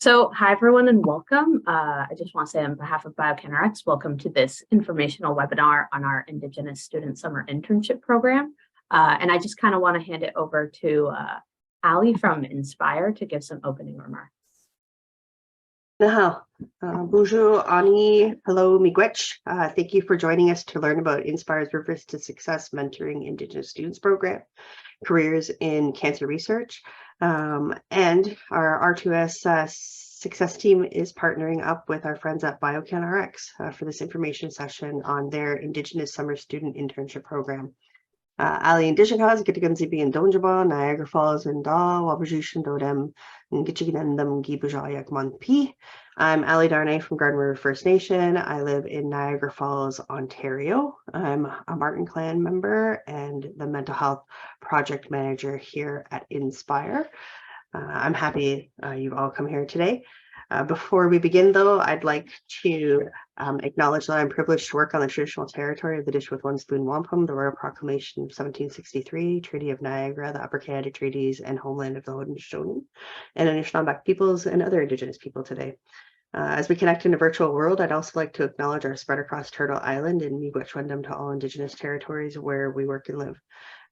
Hi everyone and welcome. I just want to say on behalf of BioCanRx, welcome to this informational webinar on our Indigenous Student Summer Internship Program. And I just kind of want to hand it over to Ali from Indspire to give some opening remarks. Bonjour, Ani. Hello, Miigwech. Thank you for joining us to learn about Inspire's Rivers to Success Mentoring Indigenous Students Program, Careers in Cancer Research. And our R2S Success team is partnering up with our friends at BioCanRx for this information session on their Indigenous Summer Student Internship Program. Ali Indigenous, Gitiganzibi and Donjaba, Niagara Falls and Da, Wabajushan Dodem, and Gitchiganandam Gibujayak Monpi. I'm Ali Darnay from Garden River First Nation. I live in Niagara Falls, Ontario. I'm a Martin Clan member and the mental health project manager here at Inspire. I'm happy you've all come here today. Before we begin, though, I'd like to acknowledge that I'm privileged to work on the traditional territory of the Dish with One Spoon Wampum, the Royal Proclamation of 1763, Treaty of Niagara, the Upper Canada Treaties, and homeland of the Haudenosaunee, and Anishinaabeg peoples and other Indigenous people today. As we connect in a virtual world, I'd also like to acknowledge our spread across Turtle Island and Miigwech to all Indigenous territories where we work and live.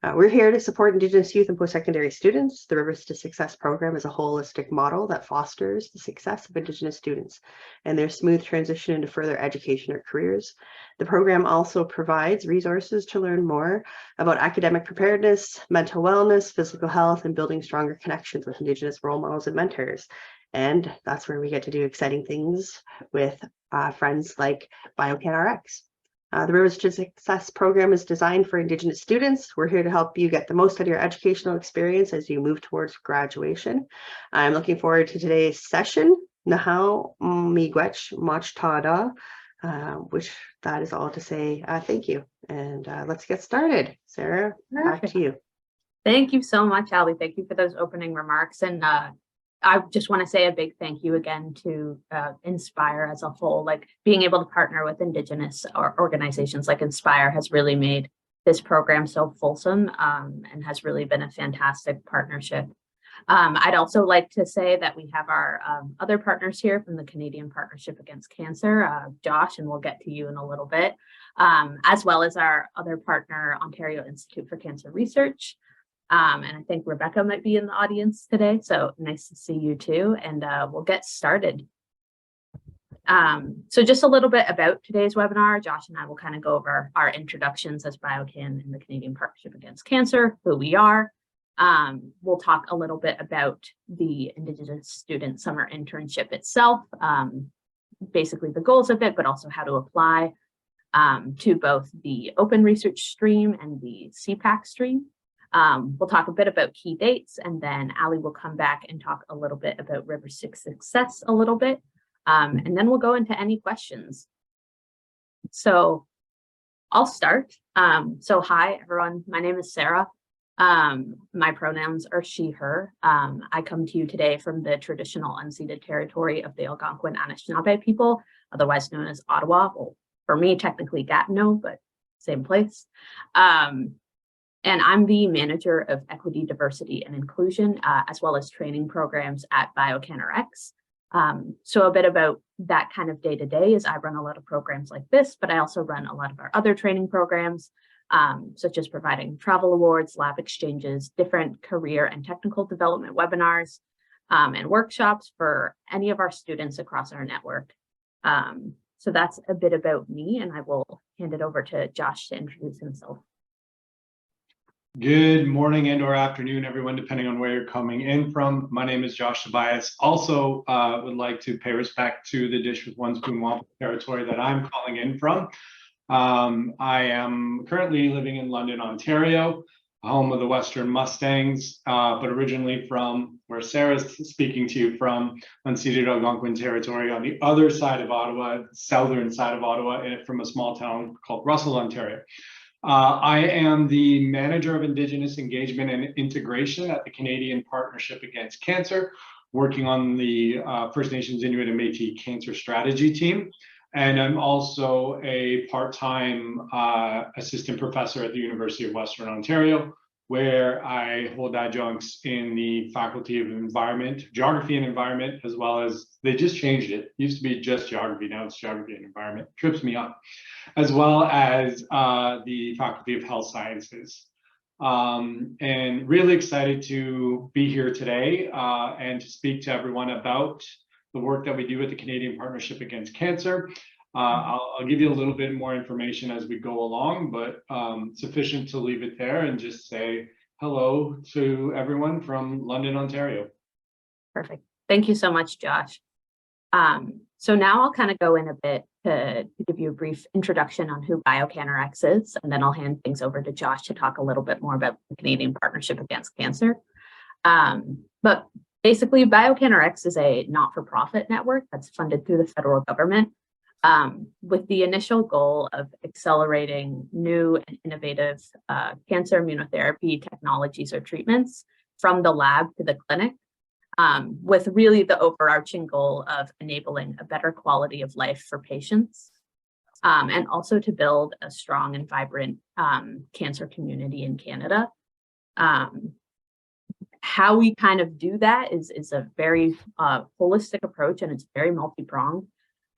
We're here to support Indigenous youth and post-secondary students. The Rivers to Success program is a holistic model that fosters the success of Indigenous students and their smooth transition into further education or careers. The program also provides resources to learn more about academic preparedness, mental wellness, physical health, and building stronger connections with Indigenous role models and mentors. And that's where we get to do exciting things with friends like BioCanRx. The Rivers to Success program is designed for Indigenous students. We're here to help you get the most out of your educational experience as you move towards graduation. I'm looking forward to today's session. Nahau Miigwech Mach Tada, which that is all to say thank you. And let's get started. Sarah, back to you. Thank you so much, Ali. Thank you for those opening remarks. And I just want to say a big thank you again to Inspire as a whole. Like being able to partner with Indigenous organizations like Inspire has really made this program so fulsome and has really been a fantastic partnership. I'd also like to say that we have our other partners here from the Canadian Partnership Against Cancer, Josh, and we'll get to you in a little bit, as well as our other partner, Ontario Institute for Cancer Research. And I think Rebecca might be in the audience today, so nice to see you too, and we'll get started. So just a little bit about today's webinar. Josh and I will kind of go over our introductions as BioCan and the Canadian Partnership Against Cancer, who we are. We'll talk a little bit about the Indigenous Student Summer Internship itself, basically the goals of it, but also how to apply to both the open research stream and the CPAC stream. We'll talk a bit about key dates, and then Ali will come back and talk a little bit about Rivers to Success a little bit, and then we'll go into any questions. So I'll start. So hi, everyone. My name is Sarah. My pronouns are she, her. I come to you today from the traditional unceded territory of the Algonquin Anishinaabe people, otherwise known as Ottawa. Well, for me, technically Gatineau, but same place. And I'm the manager of equity, diversity, and inclusion, as well as training programs at BioCanRx. So a bit about that kind of day-to-day is I run a lot of programs like this, but I also run a lot of our other training programs, such as providing travel awards, lab exchanges, different career and technical development webinars, and workshops for any of our students across our network. So that's a bit about me, and I will hand it over to Josh to introduce himself. Good morning and or afternoon, everyone, depending on where you're coming in from. My name is Josh Tobias. Also would like to pay respect to the Dish with One Spoon Wampum territory that I'm calling in from. I am currently living in London, Ontario, home of the Western Mustangs, but originally from where Sarah's speaking to you from, unceded Algonquin territory on the other side of Ottawa, southern side of Ottawa, and from a small town called Russell, Ontario. I am the manager of Indigenous engagement and integration at the Canadian Partnership Against Cancer, working on the First Nations, Inuit, and Métis cancer strategy team. And I'm also a part-time assistant professor at the University of Western Ontario, where I hold adjuncts in the Faculty of Environment, Geography and Environment, as well as, they just changed it. It used to be just Geography, now it's Geography and Environment. Trips me up. As well as the Faculty of Health Sciences. And really excited to be here today and to speak to everyone about the work that we do at the Canadian Partnership Against Cancer. I'll give you a little bit more information as we go along, but sufficient to leave it there and just say hello to everyone from London, Ontario. Perfect. Thank you so much, Josh. So now I'll kind of go in a bit to give you a brief introduction on who BioCanRx is, and then I'll hand things over to Josh to talk a little bit more about the Canadian Partnership Against Cancer. But basically, BioCanRx is a not-for-profit network that's funded through the federal government with the initial goal of accelerating new and innovative cancer immunotherapy technologies or treatments from the lab to the clinic. With really the overarching goal of enabling a better quality of life for patients, and also to build a strong and vibrant cancer community in Canada. How we kind of do that is a very holistic approach, and it's very multi-pronged.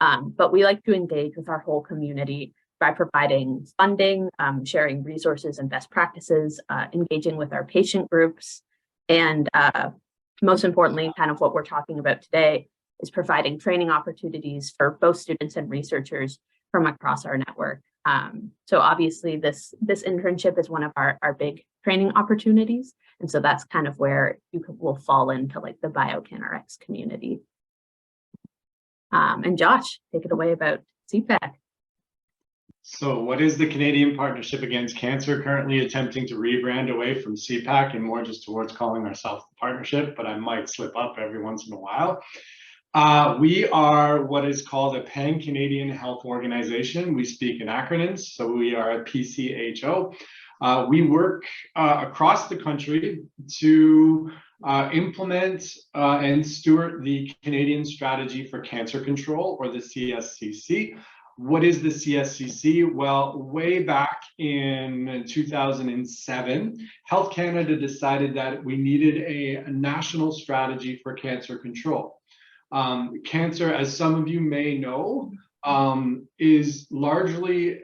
But we like to engage with our whole community by providing funding, sharing resources and best practices, engaging with our patient groups, and most importantly, kind of what we're talking about today is providing training opportunities for both students and researchers from across our network. So obviously this internship is one of our big training opportunities. And so that's kind of where will fall into like the BioCanRx community. And Josh, take it away about CPAC. So what is the Canadian Partnership Against Cancer? Currently attempting to rebrand away from CPAC and more just towards calling ourselves the partnership, but I might slip up every once in a while. We are what is called a Pan-Canadian Health Organization. We speak in acronyms, so we are a PCHO. We work across the country to implement and steward the Canadian Strategy for Cancer Control, or the CSCC. What is the CSCC? Well, way back in 2007, Health Canada decided that we needed a national strategy for cancer control. Cancer, as some of you may know, is largely,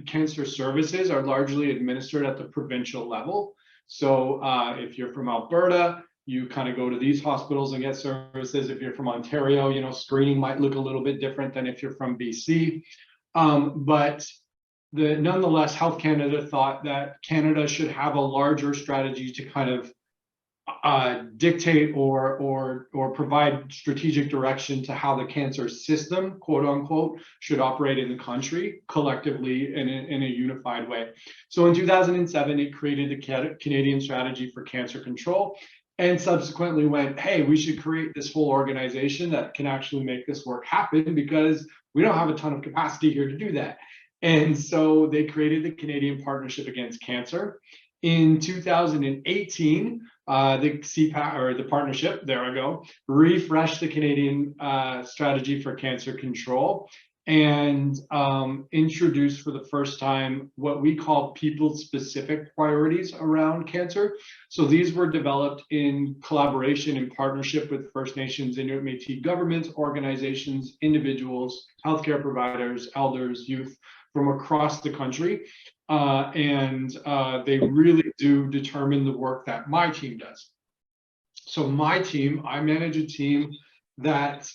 cancer services are largely administered at the provincial level. So if you're from Alberta, you kind of go to these hospitals and get services. If you're from Ontario, you know, screening might look a little bit different than if you're from BC. But nonetheless, Health Canada thought that Canada should have a larger strategy to kind of dictate or provide strategic direction to how the cancer system, quote unquote, should operate in the country collectively in a unified way. So in 2007, it created the Canadian Strategy for Cancer Control, and subsequently went, hey, we should create this whole organization that can actually make this work happen, because we don't have a ton of capacity here to do that. And so they created the Canadian Partnership Against Cancer. In 2018, the CPAC, or the partnership, there I go, refreshed the Canadian Strategy for Cancer Control and introduced for the first time what we call people-specific priorities around cancer. So these were developed in collaboration and partnership with First Nations, Inuit, Métis governments, organizations, individuals, healthcare providers, elders, youth from across the country. And they really do determine the work that my team does. So my team, I manage a team that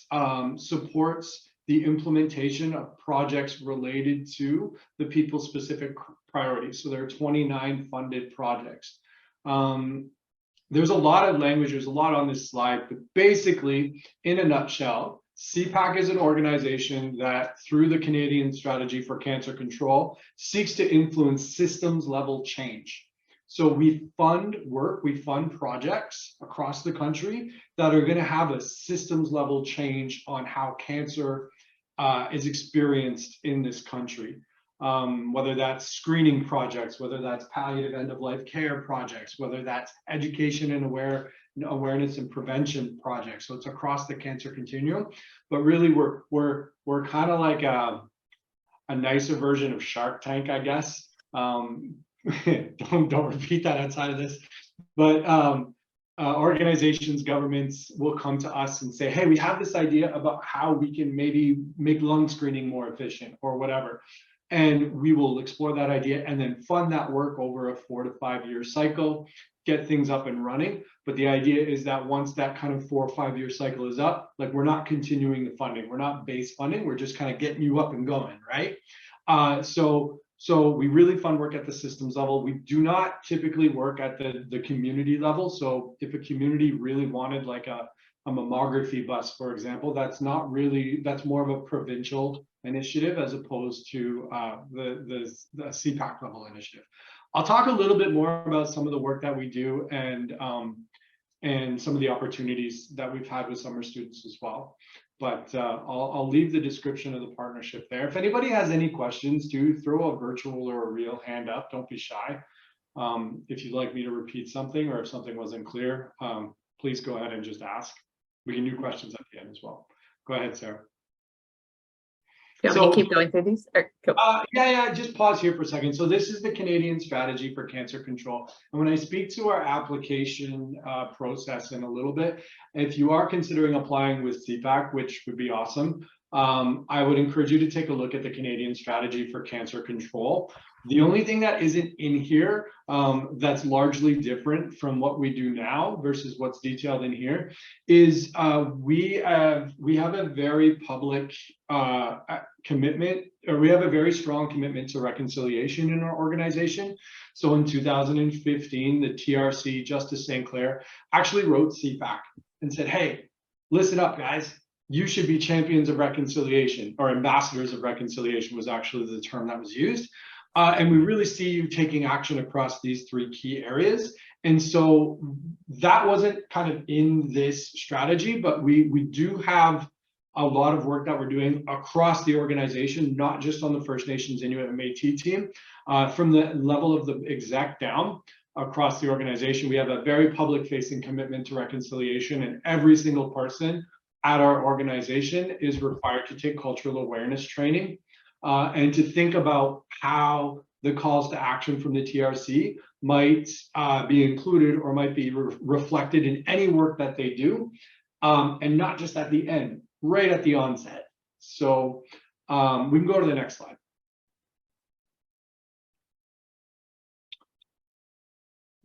supports the implementation of projects related to the people-specific priorities. So there are 29 funded projects. There's a lot of language, there's a lot on this slide, but basically, in a nutshell, CPAC is an organization that, through the Canadian Strategy for Cancer Control, seeks to influence systems-level change. So we fund work, we fund projects across the country that are going to have a systems-level change on how cancer is experienced in this country. Whether that's screening projects, whether that's palliative end-of-life care projects, whether that's education and awareness and prevention projects. So it's across the cancer continuum, but really we're kind of like a nicer version of Shark Tank, I guess. don't repeat that outside of this, but organizations, governments will come to us and say, hey, we have this idea about how we can maybe make lung screening more efficient or whatever. And we will explore that idea and then fund that work over a 4 to 5 year cycle, get things up and running. But the idea is that once that kind of 4 or 5 year cycle is up, like we're not continuing the funding, we're not base funding, we're just kind of getting you up and going, right? So we really fund work at the systems level. We do not typically work at the community level. So if a community really wanted like a mammography bus, for example, that's more of a provincial initiative as opposed to the CPAC level initiative. I'll talk a little bit more about some of the work that we do and some of the opportunities that we've had with summer students as well. But I'll leave the description of the partnership there. If anybody has any questions, do throw a virtual or a real hand up. Don't be shy. If you'd like me to repeat something or if something wasn't clear, please go ahead and just ask. We can do questions at the end as well. Go ahead, Sarah. Do you want me to keep going through these? Or, cool. Yeah, just pause here for a second. So this is the Canadian strategy for cancer control. And when I speak to our application process in a little bit, if you are considering applying with CPAC, which would be awesome, I would encourage you to take a look at the Canadian strategy for cancer control. The only thing that isn't in here that's largely different from what we do now versus what's detailed in here is we have a very public commitment, or we have a very strong commitment to reconciliation in our organization. So in 2015, the TRC, Justice St. Clair, actually wrote CPAC and said, hey, listen up, guys. You should be champions of reconciliation, or ambassadors of reconciliation was actually the term that was used. And we really see you taking action across these 3 key areas. And so that wasn't kind of in this strategy, but we do have a lot of work that we're doing across the organization, not just on the First Nations, Inuit, and Métis team. From the level of the exec down across the organization, we have a very public-facing commitment to reconciliation, and every single person at our organization is required to take cultural awareness training and to think about how the calls to action from the TRC might be included or might be reflected in any work that they do, and not just at the end, right at the onset. So we can go to the next slide.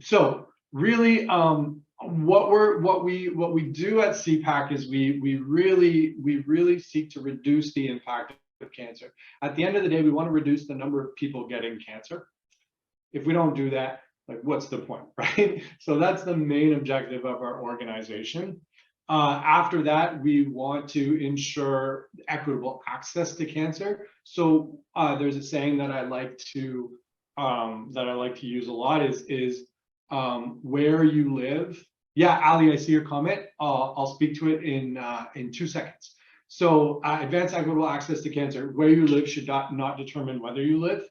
So really, what we do at CPAC is we really seek to reduce the impact of cancer. At the end of the day, we want to reduce the number of people getting cancer. If we don't do that, like, what's the point, right? So that's the main objective of our organization. After that, we want to ensure equitable access to cancer. So there's a saying that I like to use a lot is where you live. Yeah, Ali, I see your comment. I'll speak to it in 2 seconds. So advanced equitable access to cancer, where you live should not determine whether you live.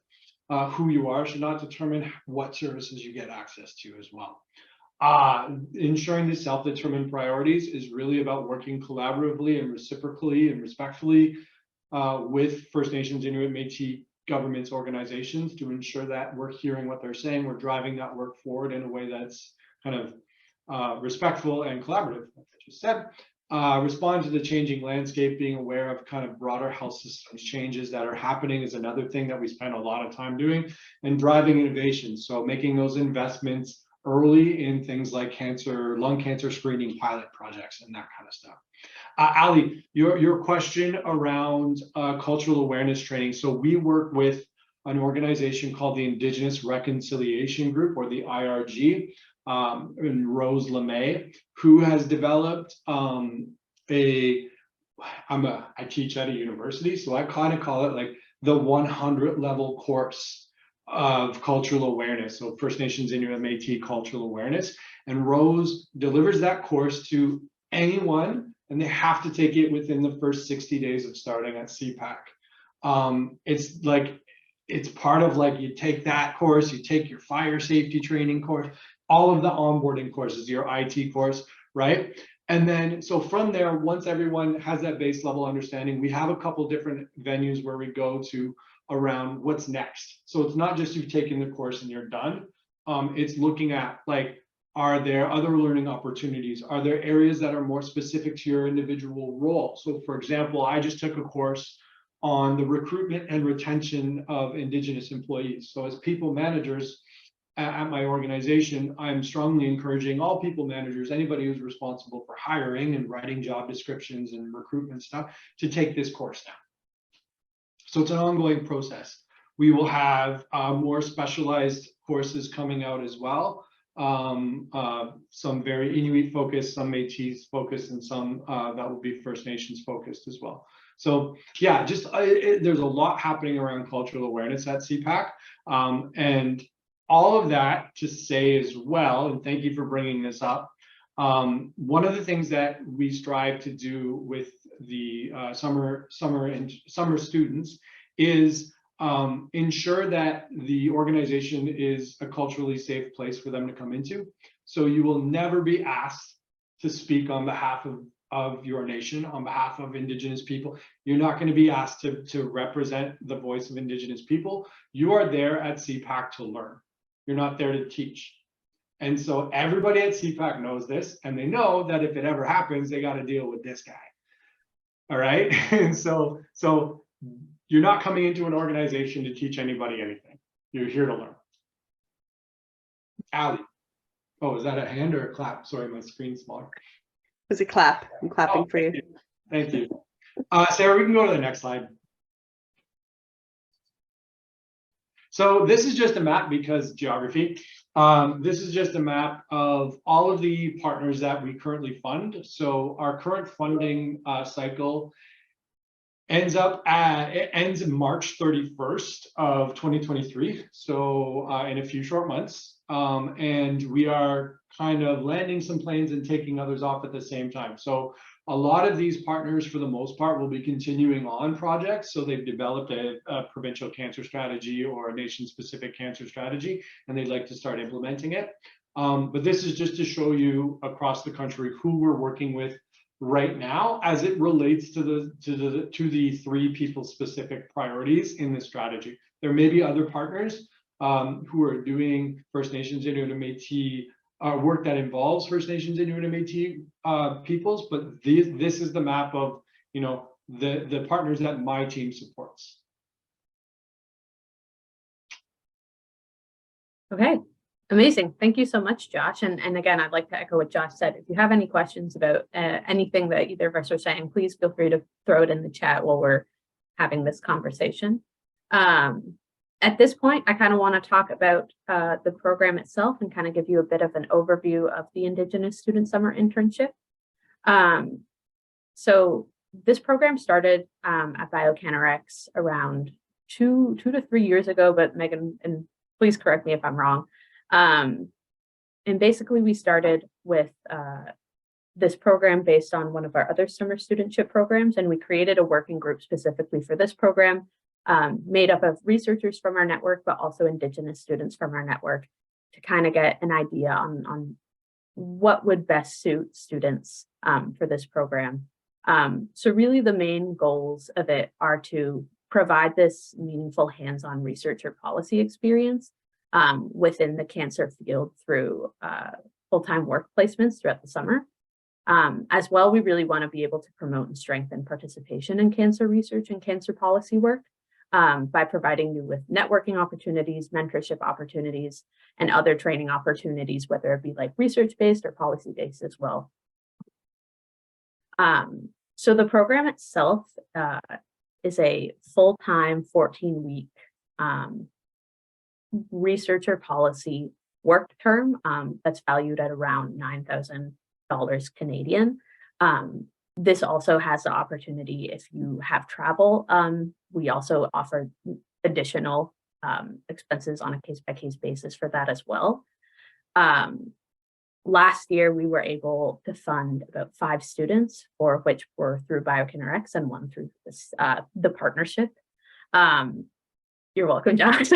Who you are should not determine what services you get access to as well. Ensuring the self-determined priorities is really about working collaboratively and reciprocally and respectfully with First Nations, Inuit, Métis governments, organizations to ensure that we're hearing what they're saying, we're driving that work forward in a way that's kind of respectful and collaborative, like I just said. Respond to the changing landscape, being aware of kind of broader health systems changes that are happening is another thing that we spend a lot of time doing, and driving innovation. So making those investments early in things like lung cancer screening pilot projects and that kind of stuff. Ali, your question around cultural awareness training. So we work with an organization called the Indigenous Reconciliation Group, or the IRG, and Rose LeMay, who has developed I teach at a university, so I kind of call it like the 100 level course of cultural awareness. So First Nations, Inuit, Métis cultural awareness. And Rose delivers that course to anyone, and they have to take it within the first 60 days of starting at CPAC. It's part of, like, you take that course, you take your fire safety training course, all of the onboarding courses, your IT course, right? And then, so from there, once everyone has that base level understanding, we have a couple different venues where we go to around what's next. So it's not just you've taken the course and you're done. It's looking at, like, are there other learning opportunities? Are there areas that are more specific to your individual role? So for example, I just took a course on the recruitment and retention of Indigenous employees. So as people managers at my organization, I'm strongly encouraging all people managers, anybody who's responsible for hiring and writing job descriptions and recruitment stuff, to take this course now. So it's an ongoing process. We will have more specialized courses coming out as well. Some very Inuit focused, some Métis focused, and some that will be First Nations focused as well. So yeah, just there's a lot happening around cultural awareness at CPAC, and all of that to say as well, and thank you for bringing this up. One of the things that we strive to do with the summer students is ensure that the organization is a culturally safe place for them to come into. So you will never be asked to speak on behalf of your nation, on behalf of Indigenous people. You're not going to be asked to represent the voice of Indigenous people. You are there at CPAC to learn. You're not there to teach. And so everybody at CPAC knows this, and they know that if it ever happens, they got to deal with this guy. All right. And so you're not coming into an organization to teach anybody anything. You're here to learn. Ali. Oh, is that a hand or a clap? Sorry, my screen's smaller. It was a clap. I'm clapping for you. Thank you. Sarah, we can go to the next slide. So this is just a map because geography. This is just a map of all of the partners that we currently fund. So our current funding cycle ends March 31st of 2023. So in a few short months. And we are kind of landing some planes and taking others off at the same time. So a lot of these partners, for the most part, will be continuing on projects. So they've developed a provincial cancer strategy or a nation-specific cancer strategy, and they'd like to start implementing it. But this is just to show you across the country who we're working with right now as it relates to the three people-specific priorities in the strategy. There may be other partners who are doing First Nations, Inuit, and Métis work that involves First Nations, Inuit, and Métis peoples, but this is the map of, you know, the partners that my team supports. Okay, amazing. Thank you so much, Josh. And again, I'd like to echo what Josh said. If you have any questions about anything that either of us are saying, please feel free to throw it in the chat while we're having this conversation. At this point, I kind of want to talk about the program itself and kind of give you a bit of an overview of the Indigenous Student Summer Internship. So this program started at BioCanRx around two to 3 years ago, but Megan, and please correct me if I'm wrong. And basically we started with this program based on one of our other summer studentship programs, and we created a working group specifically for this program, made up of researchers from our network, but also Indigenous students from our network, to kind of get an idea on what would best suit students for this program. So really the main goals of it are to provide this meaningful hands-on research or policy experience within the cancer field through full-time work placements throughout the summer. As well, we really want to be able to promote and strengthen participation in cancer research and cancer policy work by providing you with networking opportunities, mentorship opportunities, and other training opportunities, whether it be like research-based or policy-based as well. So the program itself is a full-time 14-week research or policy work term that's valued at around $9,000 Canadian. This also has the opportunity, if you have travel, we also offer additional expenses on a case-by-case basis for that as well. Last year, we were able to fund about 5 students, 4 of which were through BioCanRx and 1 through this, the partnership. You're welcome, Josh.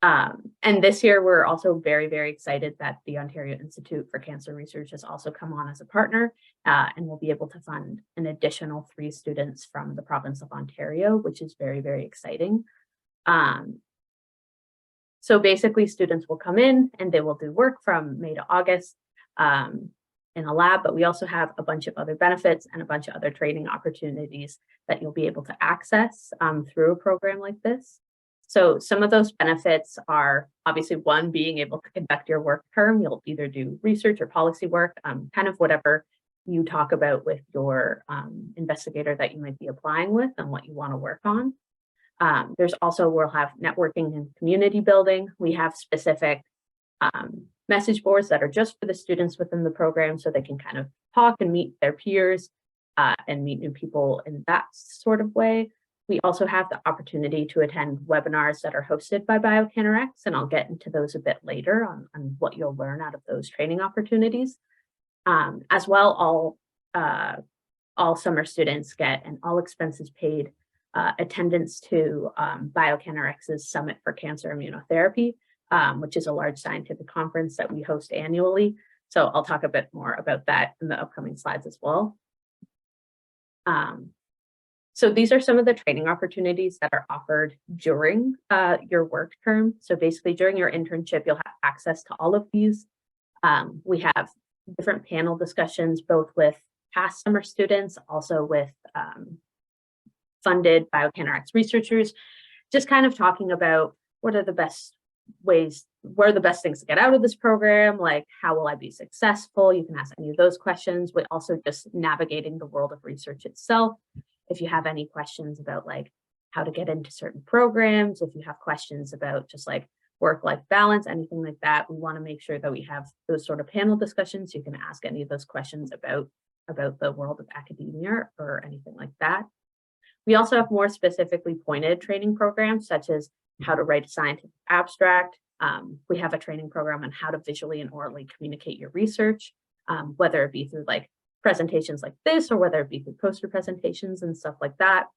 And this year, we're also very, very excited that the Ontario Institute for Cancer Research has also come on as a partner, and we'll be able to fund an additional 3 students from the province of Ontario, which is very, very exciting. So basically, students will come in and they will do work from May to August in a lab, but we also have a bunch of other benefits and a bunch of other training opportunities that you'll be able to access through a program like this. So some of those benefits are obviously one, being able to conduct your work term. You'll either do research or policy work, kind of whatever you talk about with your investigator that you might be applying with and what you want to work on. There's also, we'll have networking and community building. We have specific message boards that are just for the students within the program, so they can kind of talk and meet their peers and meet new people in that sort of way. We also have the opportunity to attend webinars that are hosted by BioCanRx, and I'll get into those a bit later on what you'll learn out of those training opportunities. As well, all summer students get an all expenses paid attendance to BioCanRx's Summit for Cancer Immunotherapy, which is a large scientific conference that we host annually. So I'll talk a bit more about that in the upcoming slides as well. So these are some of the training opportunities that are offered during your work term. So basically during your internship, you'll have access to all of these. We have different panel discussions, both with past summer students, also with funded BioCanRx researchers, just kind of talking about what are the best ways, what are the best things to get out of this program, like how will I be successful? You can ask any of those questions, but also just navigating the world of research itself. If you have any questions about like how to get into certain programs, if you have questions about just like work-life balance, anything like that, we want to make sure that we have those sort of panel discussions. You can ask any of those questions about the world of academia or anything like that. We also have more specifically pointed training programs, such as how to write a scientific abstract. We have a training program on how to visually and orally communicate your research, whether it be through like presentations like this, or whether it be through poster presentations and stuff like that.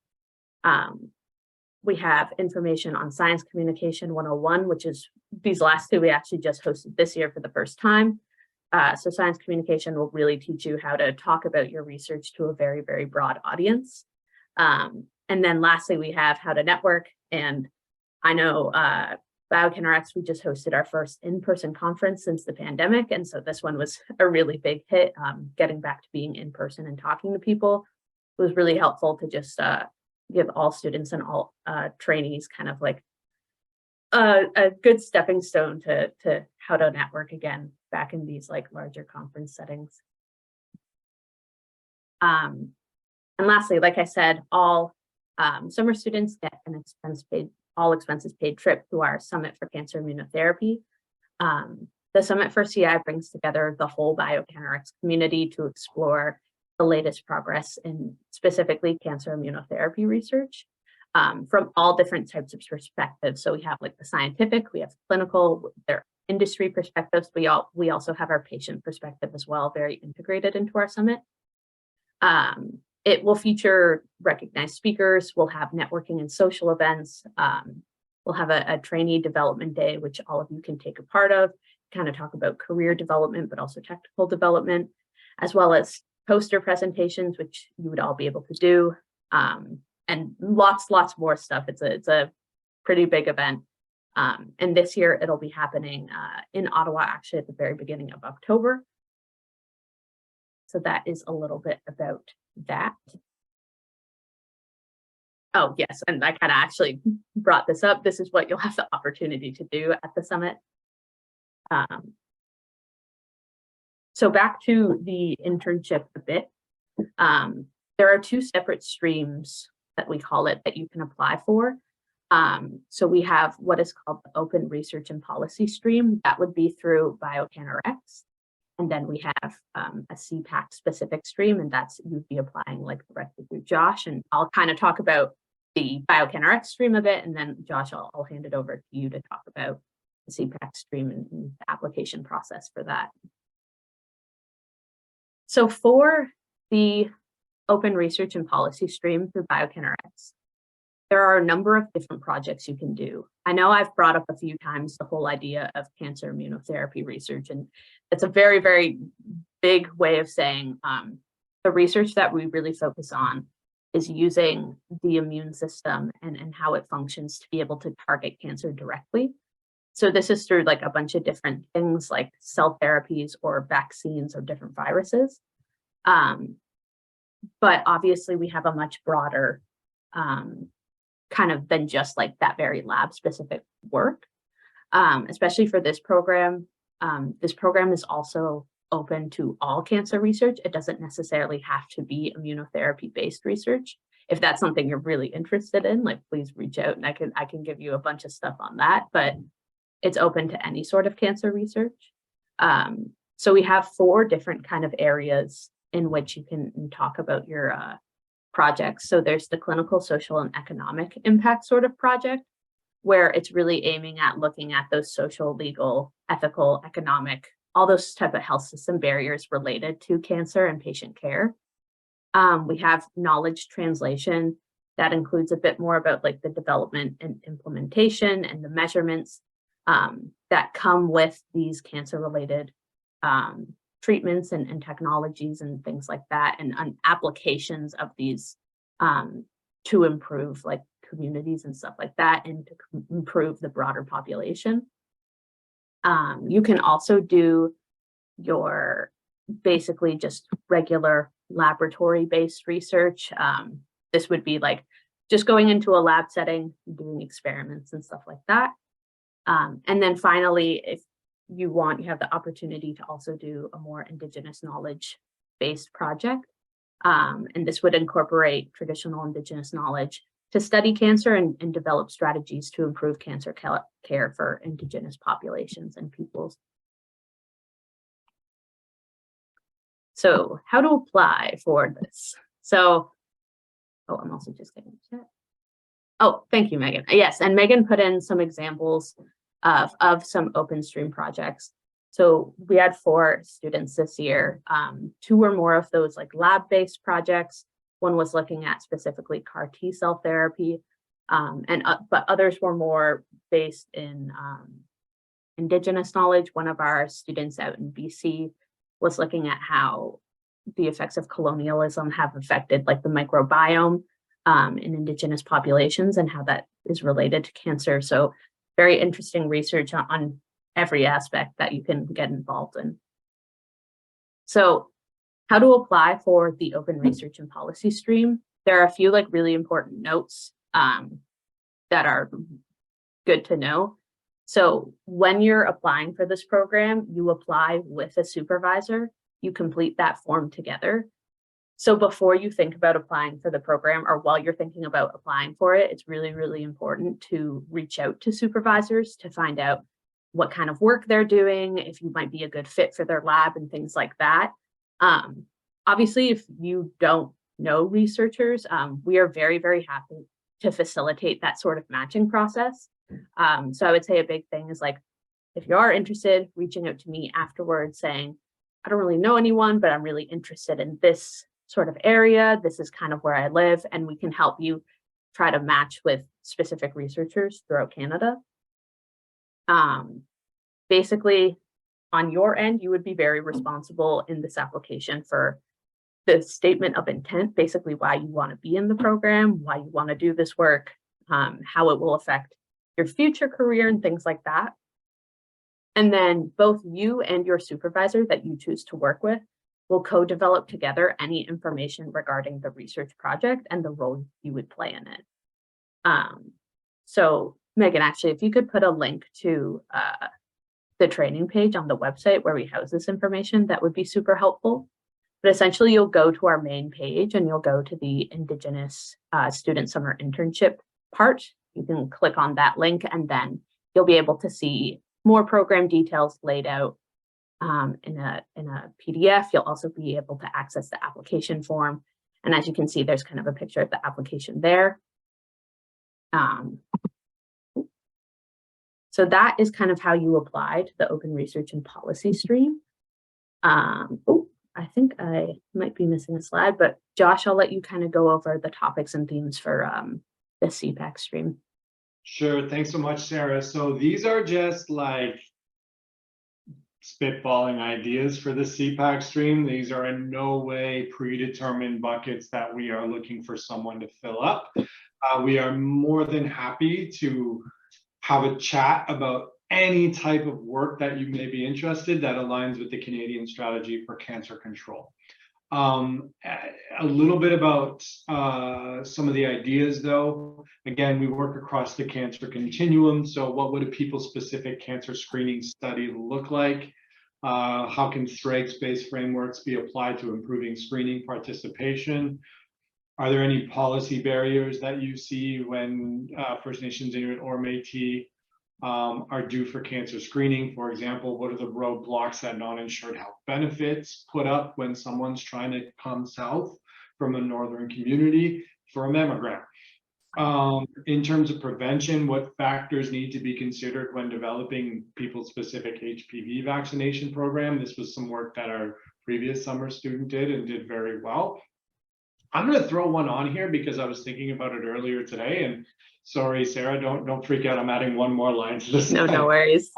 We have information on Science Communication 101, which is these last 2 we actually just hosted this year for the first time. So Science Communication will really teach you how to talk about your research to a very, very broad audience. And then lastly, we have how to network. And I know BioCanRx, we just hosted our first in-person conference since the pandemic. And so this one was a really big hit. Getting back to being in person and talking to people was really helpful to just give all students and all trainees kind of like a good stepping stone to how to network again back in these like larger conference settings. And lastly, like I said, all summer students get an all expenses paid trip to our Summit for Cancer Immunotherapy. The Summit for CI brings together the whole BioCanRx community to explore the latest progress in specifically cancer immunotherapy research from all different types of perspectives. So we have like the scientific, we have clinical, their industry perspectives. We also have our patient perspective as well, very integrated into our summit. It will feature recognized speakers. We'll have networking and social events. We'll have a trainee development day, which all of you can take a part of, kind of talk about career development, but also technical development, as well as poster presentations, which you would all be able to do, and lots more stuff. It's a pretty big event. And this year it'll be happening in Ottawa, actually at the very beginning of October. So that is a little bit about that. Oh, yes, and I kind of actually brought this up. This is what you'll have the opportunity to do at the summit. So back to the internship a bit. There are 2 separate streams that we call it that you can apply for. So we have what is called the Open Research and Policy stream. That would be through BioCanRx. And then we have a CPAC specific stream, and that's you'd be applying like directly through Josh. And I'll kind of talk about the BioCanRx stream a bit, and then Josh, I'll hand it over to you to talk about the CPAC stream and the application process for that. So for the Open Research and Policy stream through BioCanRx, there are a number of different projects you can do. I know I've brought up a few times the whole idea of cancer immunotherapy research, and it's a very, very big way of saying the research that we really focus on is using the immune system and how it functions to be able to target cancer directly. So this is through like a bunch of different things like cell therapies or vaccines or different viruses. But obviously we have a much broader kind of than just like that very lab specific work, especially for this program. This program is also open to all cancer research. It doesn't necessarily have to be immunotherapy based research. If that's something you're really interested in, like please reach out and I can give you a bunch of stuff on that, but it's open to any sort of cancer research. So we have 4 different kind of areas in which you can talk about your projects. So there's the clinical, social, and economic impact sort of project, where it's really aiming at looking at those social, legal, ethical, economic, all those type of health system barriers related to cancer and patient care. We have knowledge translation that includes a bit more about like the development and implementation and the measurements that come with these cancer related treatments and technologies and things like that, and applications of these to improve like communities and stuff like that, and to improve the broader population. You can also do your basically just regular laboratory based research. This would be like just going into a lab setting, doing experiments and stuff like that. And then finally, if you want, you have the opportunity to also do a more Indigenous knowledge based project. And this would incorporate traditional Indigenous knowledge to study cancer and develop strategies to improve cancer care for Indigenous populations and peoples. So how to apply for this? So, oh, I'm also just getting a chat. Oh, thank you, Megan. Yes, and Megan put in some examples of some open stream projects. So we had 4 students this year. 2 were more of those like lab-based projects. One was looking at specifically CAR T cell therapy, but others were more based in Indigenous knowledge. One of our students out in BC was looking at how the effects of colonialism have affected like the microbiome in Indigenous populations and how that is related to cancer. So very interesting research on every aspect that you can get involved in. So how to apply for the open research and policy stream. There are a few like really important notes that are good to know. So when you're applying for this program, you apply with a supervisor, you complete that form together. So before you think about applying for the program, or while you're thinking about applying for it, it's really, really important to reach out to supervisors to find out what kind of work they're doing, if you might be a good fit for their lab and things like that. Obviously, if you don't know researchers, we are very, very happy to facilitate that sort of matching process. So I would say a big thing is like, if you are interested, reaching out to me afterwards saying, I don't really know anyone, but I'm really interested in this sort of area. This is kind of where I live, and we can help you try to match with specific researchers throughout Canada. Basically, on your end, you would be very responsible in this application for the statement of intent, basically why you want to be in the program, why you want to do this work, how it will affect your future career and things like that. And then both you and your supervisor that you choose to work with will co-develop together any information regarding the research project and the role you would play in it. So Megan, actually, if you could put a link to the training page on the website where we house this information, that would be super helpful. But essentially, you'll go to our main page and you'll go to the Indigenous Student Summer Internship part. You can click on that link and then you'll be able to see more program details laid out in a PDF. You'll also be able to access the application form. And as you can see, there's kind of a picture of the application there. So that is kind of how you apply to the open research and policy stream. I think I might be missing a slide, but Josh, I'll let you kind of go over the topics and themes for the CPAC stream? Sure. Thanks so much, Sarah. So these are just like spitballing ideas for the CPAC stream. These are in no way predetermined buckets that we are looking for someone to fill up. We are more than happy to have a chat about any type of work that you may be interested that aligns with the Canadian strategy for cancer control. A little bit about some of the ideas though. Again, we work across the cancer continuum. So what would a people-specific cancer screening study look like? How can strengths-based frameworks be applied to improving screening participation? Are there any policy barriers that you see when First Nations, Inuit, or Métis are due for cancer screening? For example, what are the roadblocks that non-insured health benefits put up when someone's trying to come south from a northern community for a mammogram? In terms of prevention, what factors need to be considered when developing people-specific HPV vaccination program? This was some work that our previous summer student did and did very well. I'm going to throw one on here because I was thinking about it earlier today, and sorry, Sarah, don't freak out. I'm adding one more line to this. No worries.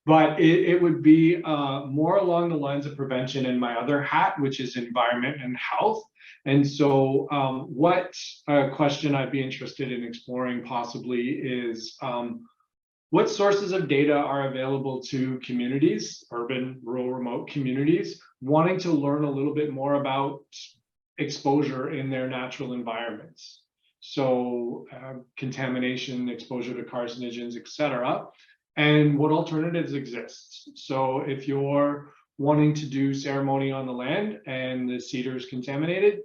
But it would be more along the lines of prevention in my other hat, which is environment and health. And so what question I'd be interested in exploring possibly is what sources of data are available to communities, urban, rural, remote communities, wanting to learn a little bit more about exposure in their natural environments? So contamination, exposure to carcinogens, etc. And what alternatives exist. So if you're wanting to do ceremony on the land and the cedar is contaminated,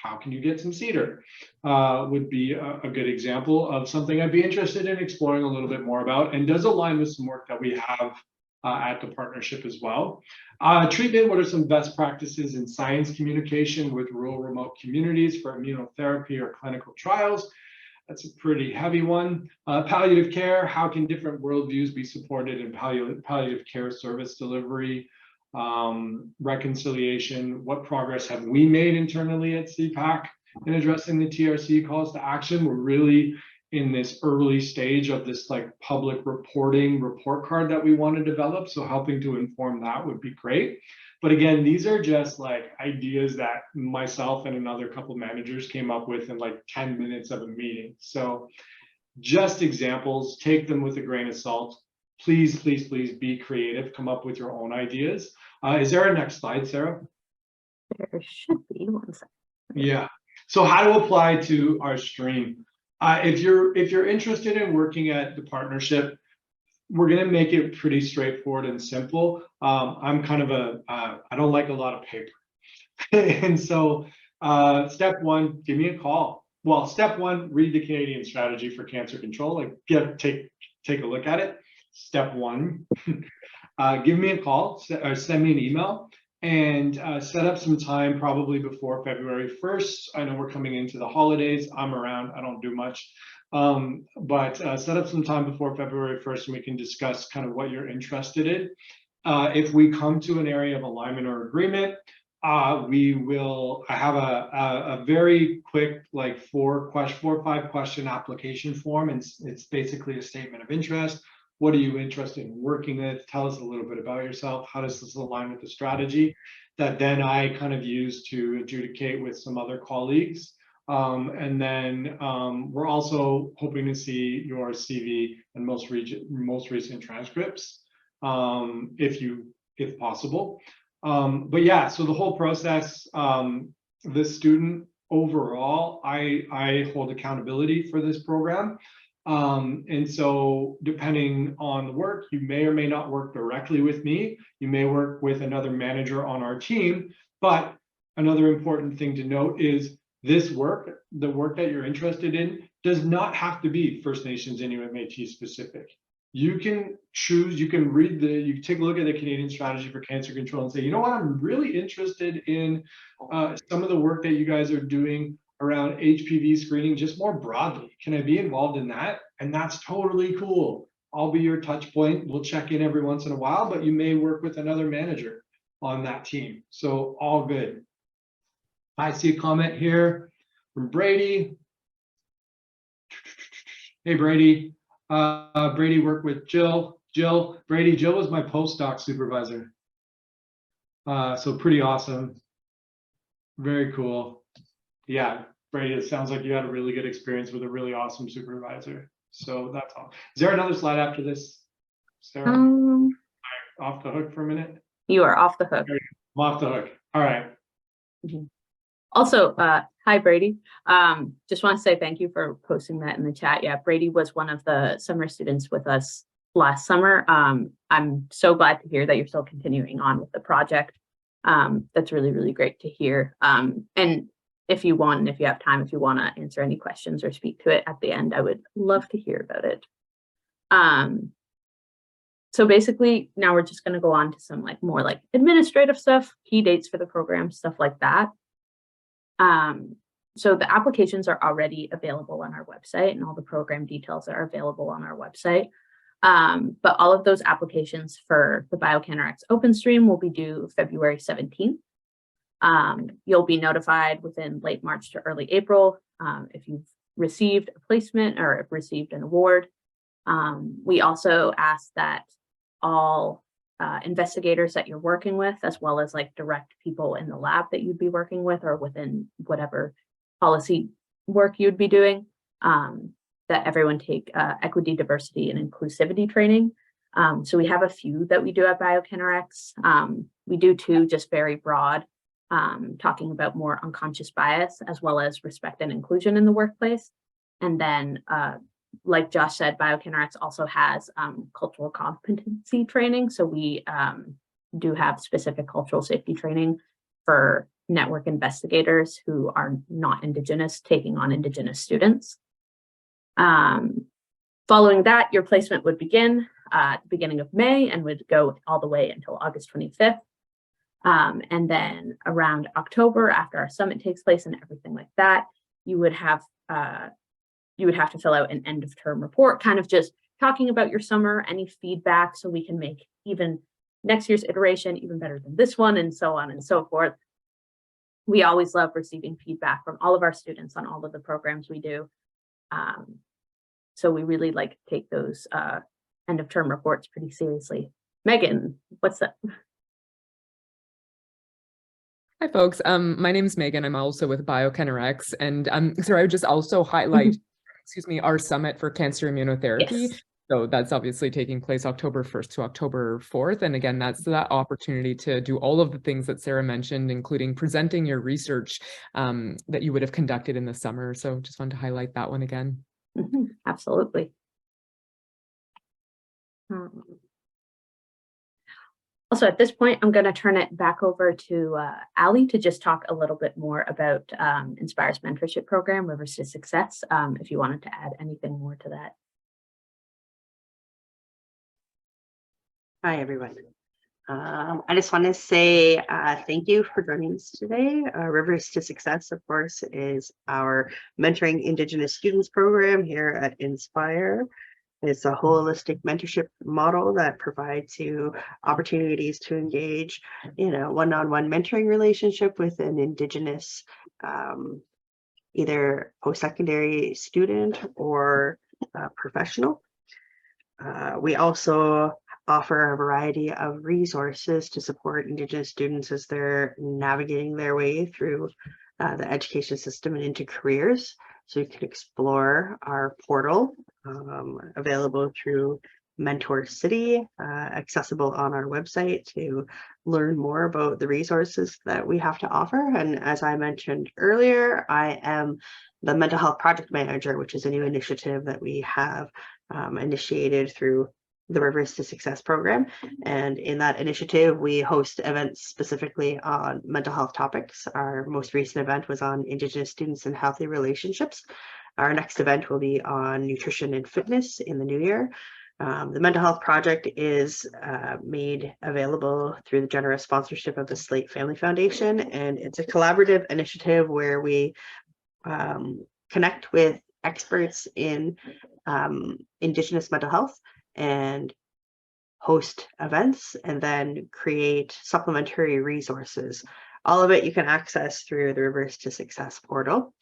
how can you get some cedar? Would be a good example of something I'd be interested in exploring a little bit more about, and does align with some work that we have at the partnership as well. Treatment, what are some best practices in science communication with rural remote communities for immunotherapy or clinical trials? That's a pretty heavy one. Palliative care, how can different worldviews be supported in palliative care service delivery? Reconciliation, what progress have we made internally at CPAC in addressing the TRC calls to action? We're really in this early stage of this like public reporting report card that we want to develop. So helping to inform that would be great. But again, these are just like ideas that myself and another couple managers came up with in like 10 minutes of a meeting. So just examples, take them with a grain of salt. Please, please, please be creative, come up with your own ideas. Is there a next slide, Sarah? There should be one second. Yeah. So how to apply to our stream. If you're interested in working at the partnership, we're going to make it pretty straightforward and simple. I'm kind of I don't like a lot of paper. And so step one, give me a call. Well, step one, read the Canadian strategy for cancer control. Like take a look at it. Step one, give me a call or send me an email and set up some time probably before February 1st. I know we're coming into the holidays. I'm around, I don't do much. But set up some time before February 1st and we can discuss kind of what you're interested in. If we come to an area of alignment or agreement, I have a very quick, like 4 or 5 question application form. And it's basically a statement of interest. What are you interested in working with? Tell us a little bit about yourself. How does this align with the strategy? That then I kind of use to adjudicate with some other colleagues. And then we're also hoping to see your CV and most recent transcripts, if possible. But yeah, so the whole process, the student overall, I hold accountability for this program. And so depending on the work, you may or may not work directly with me. You may work with another manager on our team. But another important thing to note is this work, the work that you're interested in, does not have to be First Nations, Inuit, Métis specific. You can choose, you can take a look at the Canadian strategy for cancer control and say, you know what, I'm really interested in some of the work that you guys are doing around HPV screening just more broadly. Can I be involved in that? And that's totally cool. I'll be your touch point. We'll check in every once in a while, but you may work with another manager on that team. So all good. I see a comment here from Brady. Hey, Brady. Brady worked with Jill. Jill was my postdoc supervisor. So pretty awesome. Very cool. Yeah, Brady, it sounds like you had a really good experience with a really awesome supervisor. So that's all. Is there another slide after this, Sarah? Off the hook for a minute? You are off the hook. I'm off the hook. All right. Also, hi, Brady. Just want to say thank you for posting that in the chat. Yeah, Brady was one of the summer students with us last summer. I'm so glad to hear that you're still continuing on with the project. That's really, really great to hear. And if you want, and if you have time, if you want to answer any questions or speak to it at the end, I would love to hear about it. So basically, now we're just going to go on to some more administrative stuff, key dates for the program, stuff like that. So the applications are already available on our website, and all the program details are available on our website. But all of those applications for the BioCanRx open stream will be due February 17th. You'll be notified within late March to early April if you've received a placement or received an award. We also ask that all investigators that you're working with, as well as direct people in the lab that you'd be working with or within whatever policy work you'd be doing, that everyone take equity, diversity, and inclusivity training. So we have a few that we do at BioCanRx. We do two just very broad, talking about more unconscious bias, as well as respect and inclusion in the workplace. And then like Josh said, BioCanRx also has cultural competency training. So we do have specific cultural safety training for network investigators who are not Indigenous, taking on Indigenous students. Following that, your placement would begin at the beginning of May and would go all the way until August 25th. And then around October, after our summit takes place and everything like that, you would have to fill out an end of term report, kind of just talking about your summer, any feedback, so we can make even next year's iteration even better than this one, and so on and so forth. We always love receiving feedback from all of our students on all of the programs we do. So we really take those end of term reports pretty seriously. Megan, what's that? Hi, folks. My name is Megan. I'm also with BioCanRx, and sorry, I would just also highlight, excuse me, our summit for cancer immunotherapy. Yes. So that's obviously taking place October 1st to October 4th. And again, that's that opportunity to do all of the things that Sarah mentioned, including presenting your research that you would have conducted in the summer. So just wanted to highlight that one again. Absolutely. Also, at this point, I'm going to turn it back over to Ali to just talk a little bit more about Inspire's mentorship program, Rivers to Success, if you wanted to add anything more to that. Hi, everyone. I just want to say thank you for joining us today. Rivers to Success, of course, is our mentoring Indigenous students program here at Inspire. It's a holistic mentorship model that provides you opportunities to engage in a one-on-one mentoring relationship with an Indigenous either post-secondary student or professional. We also offer a variety of resources to support Indigenous students as they're navigating their way through the education system and into careers. So you can explore our portal available through Mentor City, accessible on our website to learn more about the resources that we have to offer. And as I mentioned earlier, I am the mental health project manager, which is a new initiative that we have initiated through the Rivers to Success program. And in that initiative, we host events specifically on mental health topics. Our most recent event was on Indigenous students and healthy relationships. Our next event will be on nutrition and fitness in the new year. The mental health project is made available through the generous sponsorship of the Slate Family Foundation. And it's a collaborative initiative where we connect with experts in Indigenous mental health and host events and then create supplementary resources. All of it you can access through the Rivers to Success portal.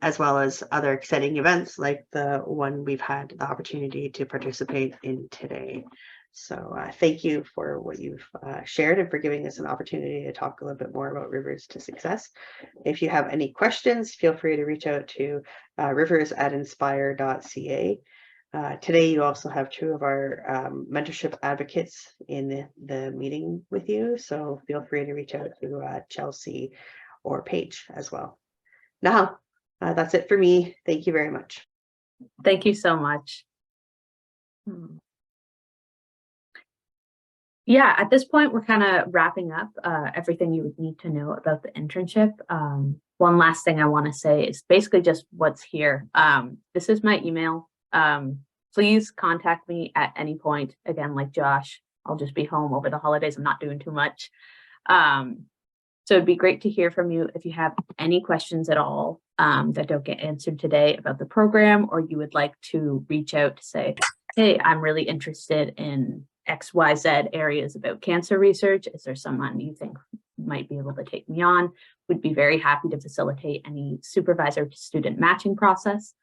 as well as other exciting events like the one we've had the opportunity to participate in today. So thank you for what you've shared and for giving us an opportunity to talk a little bit more about Rivers to Success. If you have any questions, feel free to reach out to rivers@inspire.ca. Today, you also have two of our mentorship advocates in the meeting with you, so feel free to reach out to Chelsea or Paige as well. Now, that's it for me. Thank you very much. Thank you so much. Yeah, at this point, we're kind of wrapping up everything you would need to know about the internship. One last thing I want to say is basically just what's here. This is my email. Please contact me at any point. Again, like Josh, I'll just be home over the holidays. I'm not doing too much. So it'd be great to hear from you if you have any questions at all that don't get answered today about the program, or you would like to reach out to say, hey, I'm really interested in XYZ areas about cancer research. Is there someone you think might be able to take me on? We'd be very happy to facilitate any supervisor to student matching process.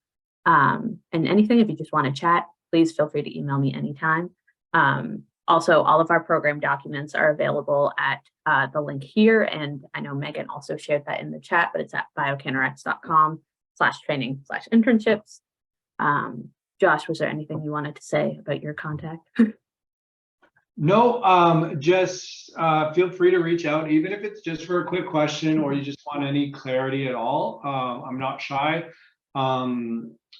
And anything, if you just want to chat, please feel free to email me anytime. Also, all of our program documents are available at the link here. And I know Megan also shared that in the chat, but it's at biocanrx.com/training/internships. Josh, was there anything you wanted to say about your contact? No, just feel free to reach out, even if it's just for a quick question or you just want any clarity at all. I'm not shy.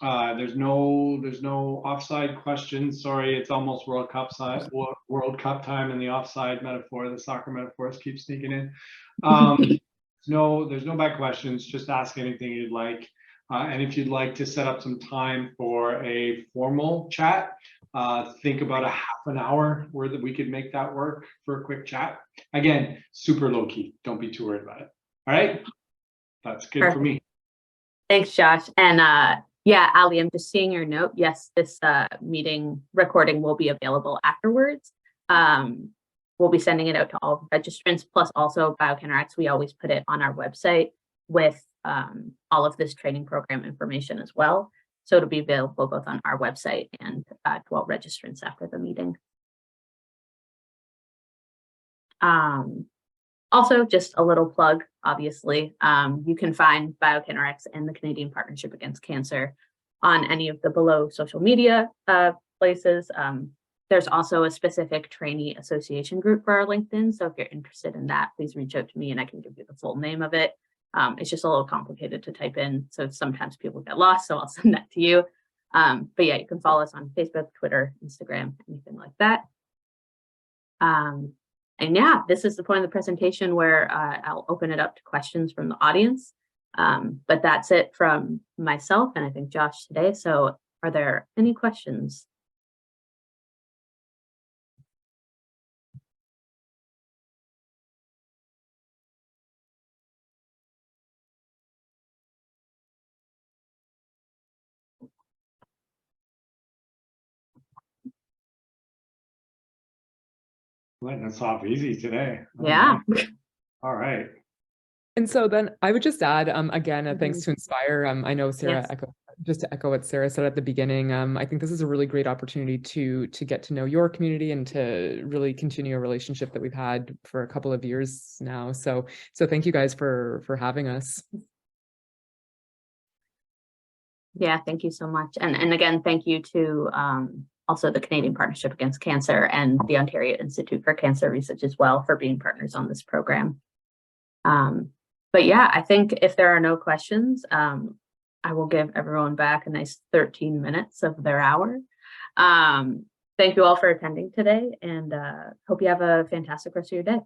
There's no offside questions. Sorry, it's almost World Cup time, and the offside metaphor, the soccer metaphors keep sneaking in. There's no bad questions. Just ask anything you'd like. And if you'd like to set up some time for a formal chat, think about a half an hour where we could make that work for a quick chat. Again, super low key. Don't be too worried about it. All right. That's good for me. Thanks, Josh. And yeah, Ali, I'm just seeing your note. Yes, this meeting recording will be available afterwards. We'll be sending it out to all registrants, plus also BioCanRx. We always put it on our website with all of this training program information as well. So it'll be available both on our website and to all registrants after the meeting. Also, just a little plug, obviously, you can find BioCanRx and the Canadian Partnership Against Cancer on any of the below social media places. There's also a specific trainee association group for our LinkedIn. So if you're interested in that, please reach out to me and I can give you the full name of it. It's just a little complicated to type in, so sometimes people get lost, so I'll send that to you. But yeah, you can follow us on Facebook, Twitter, Instagram, anything like that. And yeah, this is the point of the presentation where I'll open it up to questions from the audience. But that's it from myself and I think Josh today. So are there any questions? Letting us off easy today. Yeah. All right. And so then I would just add, again, thanks to Inspire. I know Sarah just to echo what Sarah said at the beginning, I think this is a really great opportunity to get to know your community and to really continue a relationship that we've had for a couple of years now. So thank you guys for having us. Yeah, thank you so much. And again, thank you to also the Canadian Partnership Against Cancer and the Ontario Institute for Cancer Research as well for being partners on this program. But yeah, I think if there are no questions, I will give everyone back a nice 13 minutes of their hour. Thank you all for attending today and hope you have a fantastic rest of your day.